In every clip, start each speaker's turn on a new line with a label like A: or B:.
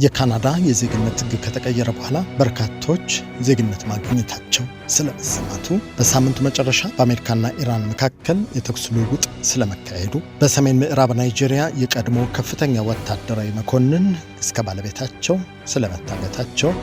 A: የካናዳ የዜግነት ሕግ ከተቀየረ በኋላ በርካቶች ዜግነት ማግኘታቸው ስለመሰማቱ፣ በሳምንቱ መጨረሻ በአሜሪካና ኢራን መካከል የተኩስ ልውውጥ ስለመካሄዱ፣ በሰሜን ምዕራብ ናይጄሪያ የቀድሞ ከፍተኛ ወታደራዊ መኮንን እስከ ባለቤታቸው ስለመታገታቸው፣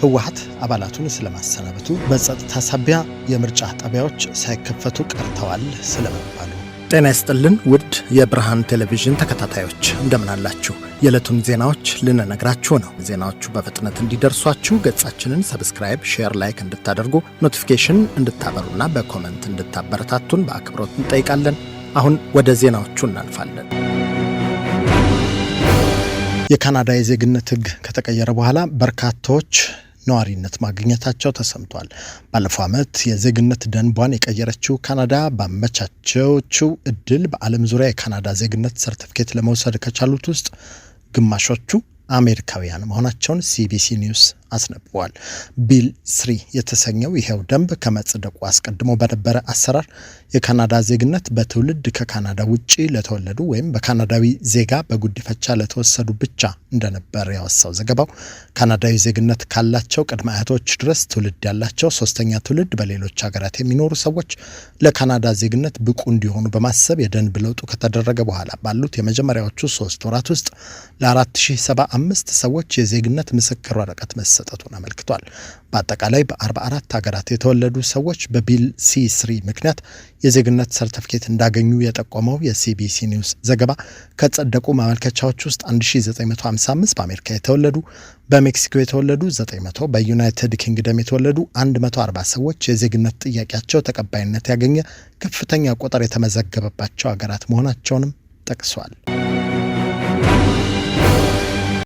A: ህወሓት አባላቱን ስለማሰናበቱ፣ በጸጥታ ሳቢያ የምርጫ ጣቢያዎች ሳይከፈቱ ቀርተዋል ስለመባሉ። ጤና ይስጥልን ውድ የብርሃን ቴሌቪዥን ተከታታዮች እንደምን አላችሁ? የዕለቱን ዜናዎች ልንነግራችሁ ነው። ዜናዎቹ በፍጥነት እንዲደርሷችሁ ገጻችንን ሰብስክራይብ፣ ሼር፣ ላይክ እንድታደርጉ ኖቲፊኬሽን እንድታበሩና በኮመንት እንድታበረታቱን በአክብሮት እንጠይቃለን። አሁን ወደ ዜናዎቹ እናልፋለን። የካናዳ የዜግነት ሕግ ከተቀየረ በኋላ በርካቶች ነዋሪነት ማግኘታቸው ተሰምቷል። ባለፈው ዓመት የዜግነት ደንቧን የቀየረችው ካናዳ ባመቻቸችው እድል በዓለም ዙሪያ የካናዳ ዜግነት ሰርቲፊኬት ለመውሰድ ከቻሉት ውስጥ ግማሾቹ አሜሪካውያን መሆናቸውን ሲቢሲ ኒውስ አስነብቧል። ቢል 3 የተሰኘው ይሄው ደንብ ከመጽደቁ አስቀድሞ በነበረ አሰራር የካናዳ ዜግነት በትውልድ ከካናዳ ውጪ ለተወለዱ ወይም በካናዳዊ ዜጋ በጉዲፈቻ ለተወሰዱ ብቻ እንደነበር ያወሳው ዘገባው ካናዳዊ ዜግነት ካላቸው ቅድመ አያቶች ድረስ ትውልድ ያላቸው ሶስተኛ ትውልድ በሌሎች ሀገራት የሚኖሩ ሰዎች ለካናዳ ዜግነት ብቁ እንዲሆኑ በማሰብ የደንብ ለውጡ ከተደረገ በኋላ ባሉት የመጀመሪያዎቹ 3 ወራት ውስጥ ለ4075 ሰዎች የዜግነት ምስክር ወረቀት መሰጠቱን አመልክቷል። በአጠቃላይ በ44 ሀገራት የተወለዱ ሰዎች በቢል C3 ምክንያት የዜግነት ሰርቲፊኬት እንዳገኙ የጠቆመው የሲቢሲ ኒውስ ዘገባ ከጸደቁ ማመልከቻዎች ውስጥ 1955 በአሜሪካ የተወለዱ፣ በሜክሲኮ የተወለዱ 900፣ በዩናይትድ ኪንግደም የተወለዱ 140 ሰዎች የዜግነት ጥያቄያቸው ተቀባይነት ያገኘ ከፍተኛ ቁጥር የተመዘገበባቸው ሀገራት መሆናቸውንም ጠቅሷል።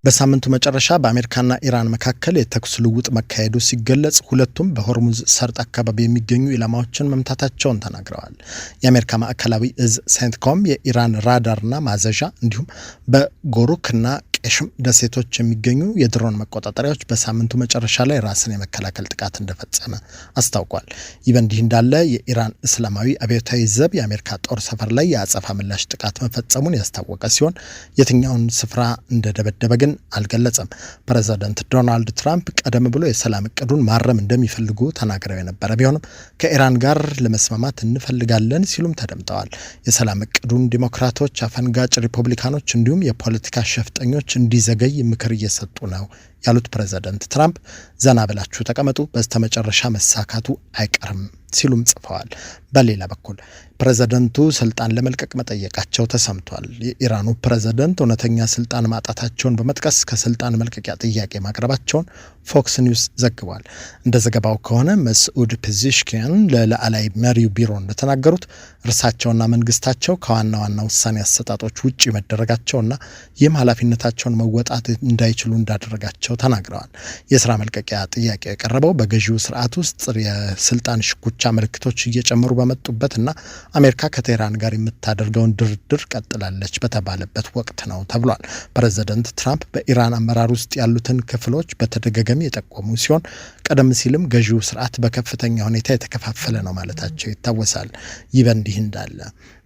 A: በሳምንቱ መጨረሻ በአሜሪካና ኢራን መካከል የተኩስ ልውውጥ መካሄዱ ሲገለጽ ሁለቱም በሆርሙዝ ሰርጥ አካባቢ የሚገኙ ኢላማዎችን መምታታቸውን ተናግረዋል። የአሜሪካ ማዕከላዊ እዝ ሴንትኮም የኢራን ራዳርና ማዘዣ እንዲሁም በጎሩክና ቄሽም ደሴቶች የሚገኙ የድሮን መቆጣጠሪያዎች በሳምንቱ መጨረሻ ላይ ራስን የመከላከል ጥቃት እንደፈጸመ አስታውቋል። ይህ በእንዲህ እንዳለ የኢራን እስላማዊ አብዮታዊ ዘብ የአሜሪካ ጦር ሰፈር ላይ የአጸፋ ምላሽ ጥቃት መፈጸሙን ያስታወቀ ሲሆን የትኛውን ስፍራ እንደደበደበ ግን አልገለጸም። ፕሬዚዳንት ዶናልድ ትራምፕ ቀደም ብሎ የሰላም እቅዱን ማረም እንደሚፈልጉ ተናግረው የነበረ ቢሆንም ከኢራን ጋር ለመስማማት እንፈልጋለን ሲሉም ተደምጠዋል። የሰላም እቅዱን ዲሞክራቶች፣ አፈንጋጭ ሪፐብሊካኖች እንዲሁም የፖለቲካ ሸፍጠኞች እንዲዘገይ ምክር እየሰጡ ነው ያሉት ፕሬዚዳንት ትራምፕ ዘና ብላችሁ ተቀመጡ፣ በስተመጨረሻ መሳካቱ አይቀርም ሲሉም ጽፈዋል። በሌላ በኩል ፕሬዚዳንቱ ስልጣን ለመልቀቅ መጠየቃቸው ተሰምቷል። የኢራኑ ፕሬዚዳንት እውነተኛ ስልጣን ማጣታቸውን በመጥቀስ ከስልጣን መልቀቂያ ጥያቄ ማቅረባቸውን ፎክስ ኒውስ ዘግቧል። እንደ ዘገባው ከሆነ መስዑድ ፔዜሽኪያን ለላዕላይ መሪው ቢሮ እንደተናገሩት እርሳቸውና መንግስታቸው ከዋና ዋና ውሳኔ አሰጣጦች ውጪ መደረጋቸውና ይህም ኃላፊነታቸውን መወጣት እንዳይችሉ እንዳደረጋቸው ተናግረዋል። የስራ መልቀቂያ ጥያቄ የቀረበው በገዢው ስርዓት ውስጥ የስልጣን ሽኩቻ ምልክቶች እየጨመሩ በመጡበትና አሜሪካ ከቴህራን ጋር የምታደርገውን ድርድር ቀጥላለች በተባለበት ወቅት ነው ተብሏል። ፕሬዚዳንት ትራምፕ በኢራን አመራር ውስጥ ያሉትን ክፍሎች በተደጋጋሚ የጠቆሙ ሲሆን ቀደም ሲልም ገዢው ስርዓት በከፍተኛ ሁኔታ የተከፋፈለ ነው ማለታቸው ይታወሳል። ይህ በእንዲህ እንዳለ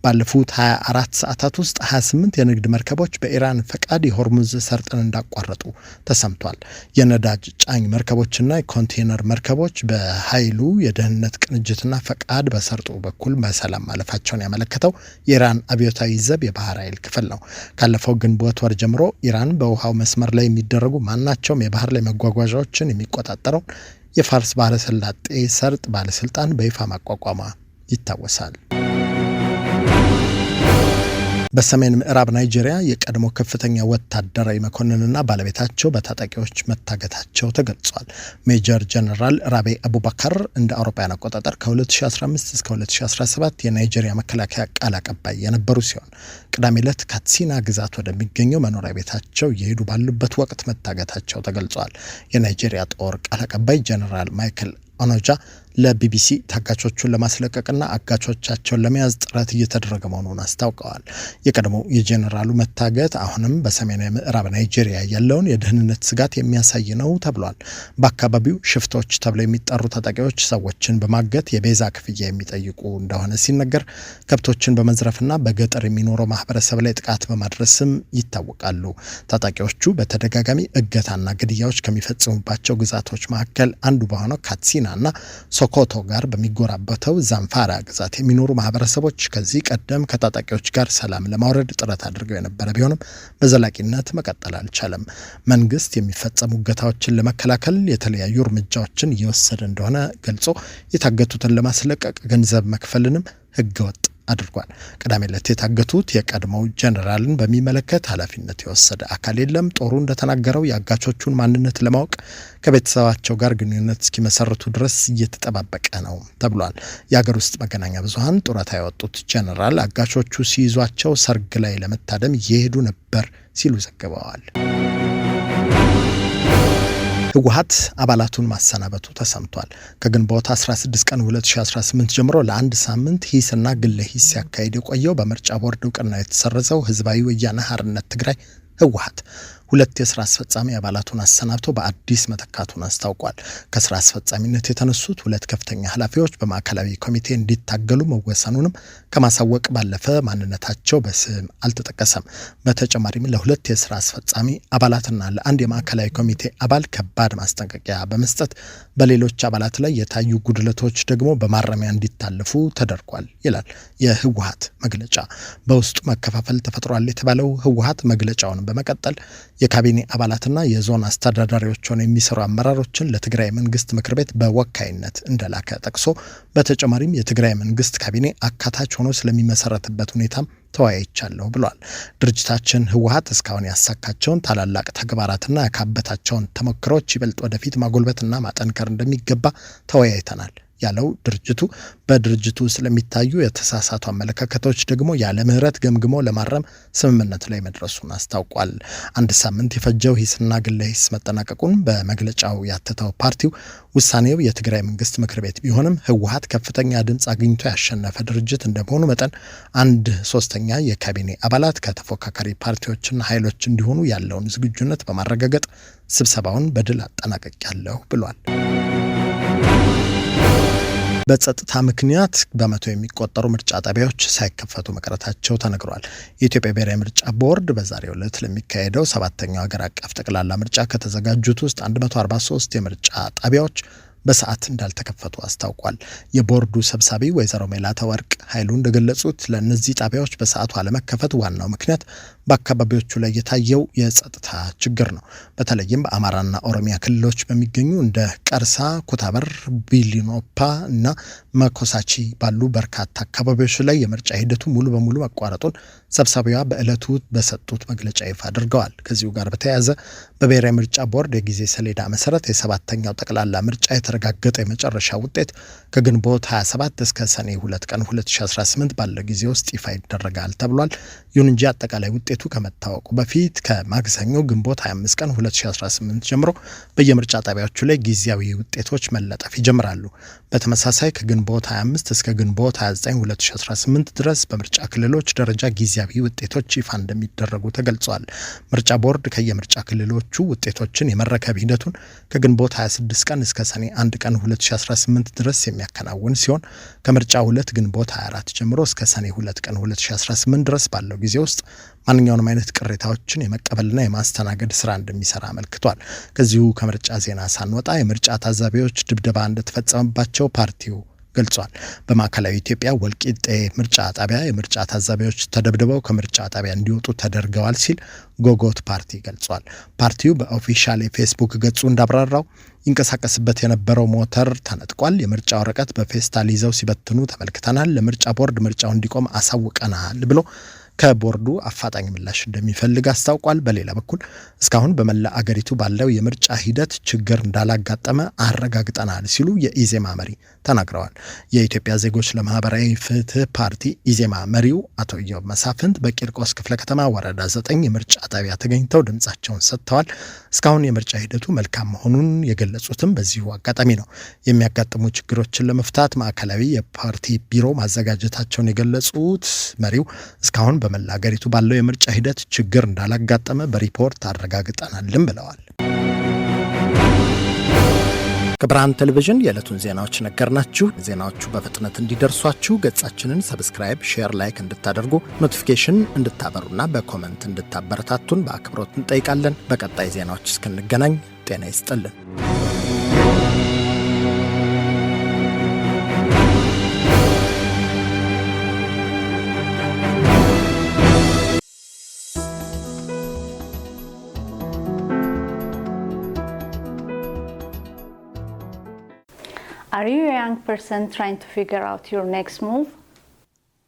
A: ባለፉት 24 ሰዓታት ውስጥ 28 የንግድ መርከቦች በኢራን ፈቃድ የሆርሙዝ ሰርጥን እንዳቋረጡ ተሰምቷል። የነዳጅ ጫኝ መርከቦችና የኮንቴነር መርከቦች በኃይሉ የደህንነት ቅንጅትና ፈቃድ በሰርጡ በኩል በሰላም ማለፋቸውን ያመለከተው የኢራን አብዮታዊ ዘብ የባህር ኃይል ክፍል ነው። ካለፈው ግንቦት ወር ጀምሮ ኢራን በውሃው መስመር ላይ የሚደረጉ ማናቸውም የባህር ላይ መጓጓዣዎችን የሚቆጣጠረው የፋርስ ባህረ ሰላጤ ሰርጥ ባለስልጣን በይፋ ማቋቋሟ ይታወሳል። በሰሜን ምዕራብ ናይጄሪያ የቀድሞ ከፍተኛ ወታደራዊ መኮንንና ባለቤታቸው በታጣቂዎች መታገታቸው ተገልጿል። ሜጀር ጀነራል ራቤ አቡባካር እንደ አውሮፓውያን አቆጣጠር ከ2015 እስከ 2017 የናይጄሪያ መከላከያ ቃል አቀባይ የነበሩ ሲሆን ቅዳሜ ዕለት ካትሲና ግዛት ወደሚገኘው መኖሪያ ቤታቸው እየሄዱ ባሉበት ወቅት መታገታቸው ተገልጿል። የናይጄሪያ ጦር ቃል አቀባይ ጀነራል ማይክል ኦኖጃ ለቢቢሲ ታጋቾቹን ለማስለቀቅና አጋቾቻቸውን ለመያዝ ጥረት እየተደረገ መሆኑን አስታውቀዋል። የቀድሞው የጄኔራሉ መታገት አሁንም በሰሜናዊ ምዕራብ ናይጄሪያ ያለውን የደህንነት ስጋት የሚያሳይ ነው ተብሏል። በአካባቢው ሽፍቶች ተብለው የሚጠሩ ታጣቂዎች ሰዎችን በማገት የቤዛ ክፍያ የሚጠይቁ እንደሆነ ሲነገር፣ ከብቶችን በመዝረፍና በገጠር የሚኖረው ማህበረሰብ ላይ ጥቃት በማድረስም ይታወቃሉ። ታጣቂዎቹ በተደጋጋሚ እገታና ግድያዎች ከሚፈጽሙባቸው ግዛቶች መካከል አንዱ በሆነው ካትሲናና ሶኮቶ ጋር በሚጎራበተው ዛምፋራ ግዛት የሚኖሩ ማህበረሰቦች ከዚህ ቀደም ከታጣቂዎች ጋር ሰላም ለማውረድ ጥረት አድርገው የነበረ ቢሆንም በዘላቂነት መቀጠል አልቻለም። መንግስት የሚፈጸሙ እገታዎችን ለመከላከል የተለያዩ እርምጃዎችን እየወሰደ እንደሆነ ገልጾ የታገቱትን ለማስለቀቅ ገንዘብ መክፈልንም ህገወጥ አድርጓል። ቅዳሜ ዕለት የታገቱት የቀድሞው ጀነራልን በሚመለከት ኃላፊነት የወሰደ አካል የለም። ጦሩ እንደተናገረው የአጋቾቹን ማንነት ለማወቅ ከቤተሰባቸው ጋር ግንኙነት እስኪመሰርቱ ድረስ እየተጠባበቀ ነው ተብሏል። የሀገር ውስጥ መገናኛ ብዙሃን ጡረታ ያወጡት ጀነራል አጋቾቹ ሲይዟቸው ሰርግ ላይ ለመታደም እየሄዱ ነበር ሲሉ ዘግበዋል። ህወሓት አባላቱን ማሰናበቱ ተሰምቷል። ከግንቦት 16 ቀን 2018 ጀምሮ ለአንድ ሳምንት ሂስና ግለ ሂስ ሲያካሄድ የቆየው በምርጫ ቦርድ እውቅና የተሰረዘው ህዝባዊ ወያነ ሓርነት ትግራይ ህወሓት 2 የስራ አስፈጻሚ አባላቱን አሰናብቶ በአዲስ መተካቱን አስታውቋል። ከስራ አስፈጻሚነት የተነሱት 2 ከፍተኛ ኃላፊዎች በማዕከላዊ ኮሚቴ እንዲታገሉ መወሰኑንም ከማሳወቅ ባለፈ ማንነታቸው በስም አልተጠቀሰም። በተጨማሪም ለ2 የስራ አስፈጻሚ አባላትና ለ1 የማዕከላዊ ኮሚቴ አባል ከባድ ማስጠንቀቂያ በመስጠት በሌሎች አባላት ላይ የታዩ ጉድለቶች ደግሞ በማረሚያ እንዲታለፉ ተደርጓል ይላል የህወሓት መግለጫ። በውስጡ መከፋፈል ተፈጥሯል የተባለው ህወሓት መግለጫውን በመቀጠል የካቢኔ አባላትና የዞን አስተዳዳሪዎች ሆነው የሚሰሩ አመራሮችን ለትግራይ መንግስት ምክር ቤት በወካይነት እንደላከ ጠቅሶ በተጨማሪም የትግራይ መንግስት ካቢኔ አካታች ሆኖ ስለሚመሰረትበት ሁኔታም ተወያይቻለሁ ብሏል። ድርጅታችን ህወሓት እስካሁን ያሳካቸውን ታላላቅ ተግባራትና ያካበታቸውን ተሞክሮች ይበልጥ ወደፊት ማጎልበትና ማጠንከር እንደሚገባ ተወያይተናል ያለው ድርጅቱ በድርጅቱ ስለሚታዩ የተሳሳቱ አመለካከቶች ደግሞ ያለ ምህረት ገምግሞ ለማረም ስምምነት ላይ መድረሱን አስታውቋል። 1 ሳምንት የፈጀው ሂስና ግለ ሂስ መጠናቀቁን በመግለጫው ያተተው ፓርቲው ውሳኔው የትግራይ መንግስት ምክር ቤት ቢሆንም ህወሓት ከፍተኛ ድምፅ አግኝቶ ያሸነፈ ድርጅት እንደመሆኑ መጠን 1/3 የካቢኔ አባላት ከተፎካካሪ ፓርቲዎችና ኃይሎች እንዲሆኑ ያለውን ዝግጁነት በማረጋገጥ ስብሰባውን በድል አጠናቀቂያለሁ ብሏል። በጸጥታ ምክንያት በመቶ የሚቆጠሩ ምርጫ ጣቢያዎች ሳይከፈቱ መቅረታቸው ተነግሯል። የኢትዮጵያ ብሔራዊ ምርጫ ቦርድ በዛሬው ዕለት ለሚካሄደው 7ኛው ሀገር አቀፍ ጠቅላላ ምርጫ ከተዘጋጁት ውስጥ 143 የምርጫ ጣቢያዎች በሰዓት እንዳልተከፈቱ አስታውቋል። የቦርዱ ሰብሳቢ ወይዘሮ ሜላተወርቅ ኃይሉ እንደገለጹት ለእነዚህ ጣቢያዎች በሰዓቱ አለመከፈት ዋናው ምክንያት በአካባቢዎቹ ላይ የታየው የጸጥታ ችግር ነው። በተለይም በአማራና ኦሮሚያ ክልሎች በሚገኙ እንደ ቀርሳ፣ ኩታበር፣ ቢሊኖፓ እና መኮሳቺ ባሉ በርካታ አካባቢዎች ላይ የምርጫ ሂደቱ ሙሉ በሙሉ መቋረጡን ሰብሳቢዋ በዕለቱ በሰጡት መግለጫ ይፋ አድርገዋል። ከዚሁ ጋር በተያያዘ በብሔራዊ ምርጫ ቦርድ የጊዜ ሰሌዳ መሰረት የ7ኛው ጠቅላላ ምርጫ የተረጋገጠ የመጨረሻ ውጤት ከግንቦት 27 እስከ ሰኔ 2 ቀን 2018 ባለው ጊዜ ውስጥ ይፋ ይደረጋል ተብሏል። ይሁን እንጂ አጠቃላይ ውጤቱ ከመታወቁ በፊት ከማክሰኞ ግንቦት 25 ቀን 2018 ጀምሮ በየምርጫ ጣቢያዎቹ ላይ ጊዜያዊ ውጤቶች መለጠፍ ይጀምራሉ። በተመሳሳይ ከግንቦት 25 እስከ ግንቦት 29 2018 ድረስ በምርጫ ክልሎች ደረጃ ጊዜያዊ ውጤቶች ይፋ እንደሚደረጉ ተገልጿል። ምርጫ ቦርድ ከየምርጫ ክልሎቹ ውጤቶችን የመረከብ ሂደቱን ከግንቦት 26 ቀን እስከ ሰኔ 1 ቀን 2018 ድረስ የሚያከናውን ሲሆን ከምርጫ 2 ግንቦት 24 ጀምሮ እስከ ሰኔ 2 ቀን 2018 ድረስ ባለው ጊዜ ውስጥ ማንኛውንም አይነት ቅሬታዎችን የመቀበልና የማስተናገድ ስራ እንደሚሰራ አመልክቷል። ከዚሁ ከምርጫ ዜና ሳንወጣ የምርጫ ታዛቢዎች ድብደባ እንደተፈጸመባቸው ፓርቲው ገልጿል። በማዕከላዊ ኢትዮጵያ ወልቂጤ ምርጫ ጣቢያ የምርጫ ታዛቢዎች ተደብድበው ከምርጫ ጣቢያ እንዲወጡ ተደርገዋል ሲል ጎጎት ፓርቲ ገልጿል። ፓርቲው በኦፊሻል የፌስቡክ ገጹ እንዳብራራው ይንቀሳቀስበት የነበረው ሞተር ተነጥቋል። የምርጫ ወረቀት በፌስታል ይዘው ሲበትኑ ተመልክተናል። ለምርጫ ቦርድ ምርጫው እንዲቆም አሳውቀናል ብሎ ከቦርዱ አፋጣኝ ምላሽ እንደሚፈልግ አስታውቋል። በሌላ በኩል እስካሁን በመላ አገሪቱ ባለው የምርጫ ሂደት ችግር እንዳላጋጠመ አረጋግጠናል ሲሉ የኢዜማ መሪ ተናግረዋል። የኢትዮጵያ ዜጎች ለማህበራዊ ፍትህ ፓርቲ ኢዜማ መሪው አቶ ኢዮብ መሳፍንት በቂርቆስ ክፍለ ከተማ ወረዳ 9 የምርጫ ጣቢያ ተገኝተው ድምጻቸውን ሰጥተዋል። እስካሁን የምርጫ ሂደቱ መልካም መሆኑን የገለጹትም በዚሁ አጋጣሚ ነው። የሚያጋጥሙ ችግሮችን ለመፍታት ማዕከላዊ የፓርቲ ቢሮ ማዘጋጀታቸውን የገለጹት መሪው እስካሁን በመላ አገሪቱ ባለው የምርጫ ሂደት ችግር እንዳላጋጠመ በሪፖርት አረጋግጠናልም ብለዋል። ከብርሃን ቴሌቪዥን የዕለቱን ዜናዎች ነገርናችሁ። ዜናዎቹ በፍጥነት እንዲደርሷችሁ ገጻችንን ሰብስክራይብ፣ ሼር፣ ላይክ እንድታደርጉ ኖቲፊኬሽን እንድታበሩና በኮመንት እንድታበረታቱን በአክብሮት እንጠይቃለን። በቀጣይ ዜናዎች እስክንገናኝ ጤና ይስጥልን።
B: Are you a young person trying to figure out your next move?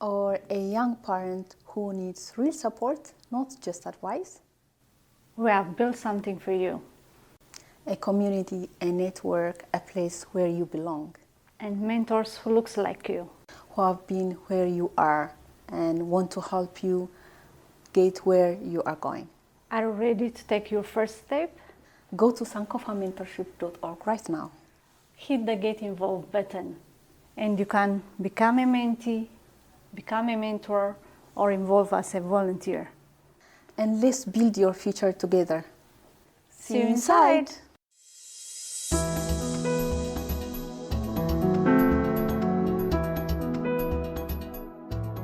C: Or a young parent who needs real support, not just advice?
B: We have built something for you.
C: A community, a network, a place where you belong.
B: And mentors who looks like you.
C: Who have been where you are and want to help you get where you are going.
B: Are you ready to take your first step?
C: Go to sankofamentorship.org right now.
B: Hit the Get Involved button and you can become a mentee, become a mentor, or involve as a volunteer.
C: And let's build your future together.
B: See you inside!